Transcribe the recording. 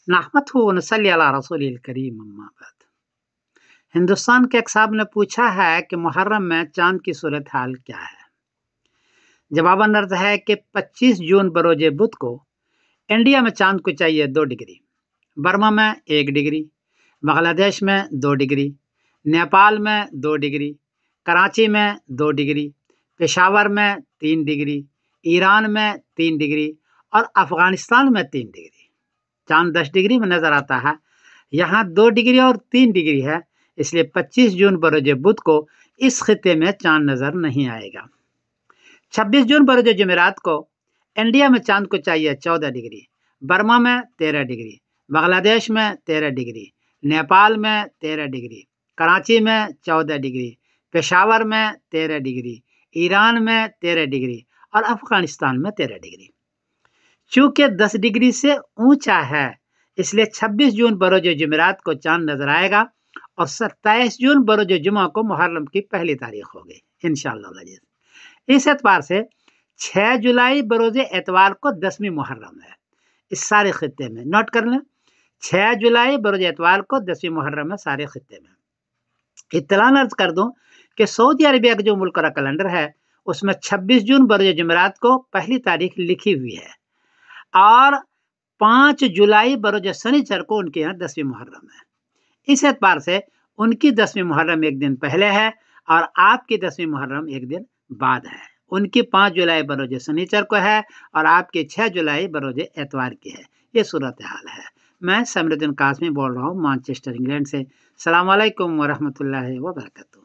नहमदहु व नसल्ली अला रसूलिल करीम अम्मा बाद। हिंदुस्तान के एक साहब ने पूछा है कि मुहर्रम में चांद की सूरत हाल क्या है। जवाबन अर्ज है कि 25 जून बरोज बुध को इंडिया में चांद को चाहिए 2 डिग्री, बर्मा में 1 डिग्री, बांग्लादेश में 2 डिग्री, नेपाल में 2 डिग्री, कराची में 2 डिग्री, पेशावर में 3 डिग्री, ईरान में 3 डिग्री और अफगानिस्तान में 3 डिग्री। चांद 10 डिग्री में नजर आता है, यहाँ 2 डिग्री और 3 डिग्री है, इसलिए 25 जून बरोज बुध को इस खिते में चांद नजर नहीं आएगा। 26 जून बरोज जुमेरात को इंडिया में चांद को चाहिए 14 डिग्री, बर्मा में 13 डिग्री, बांग्लादेश में 13 डिग्री, नेपाल में 13 डिग्री, कराची में 14 डिग्री, पेशावर में 13 डिग्री, ईरान में 13 डिग्री और अफगानिस्तान में 13 डिग्री। चूंकि 10 डिग्री से ऊंचा है, इसलिए 26 जून बरोज जुमेरात को चांद नजर आएगा और 27 जून बरोज जुमा को मुहर्रम की पहली तारीख होगी इंशाअल्लाह। इस एतबार से 6 जुलाई बरोज एतवार को 10वीं मुहर्रम है। इस सारे खित्ते में नोट कर लें, 6 जुलाई बरोज एतवार को 10वीं मुहर्रम है सारे खित्ते में। इत्तला अर्ज कर दूं कि सऊदी अरबिया का जो मुल्क का कैलेंडर है उसमें 26 जून बरोज जुमेरात को पहली तारीख लिखी हुई है और 5 जुलाई बरोज शनिचर को उनके यहाँ 10वीं मुहर्रम है। इस एतबार से उनकी 10वीं मुहर्रम एक दिन पहले है और आपकी 10वीं मुहर्रम एक दिन बाद है। उनकी 5 जुलाई बरोज शनिचर को है और आपकी 6 जुलाई बरोज एतवार की है। ये सूरत हाल है। मैं समरुद्दीन कासमी बोल रहा हूँ मैनचेस्टर इंग्लैंड से। अस्सलाम वालेकुम व रहमतुल्लाहि व बरकातहू।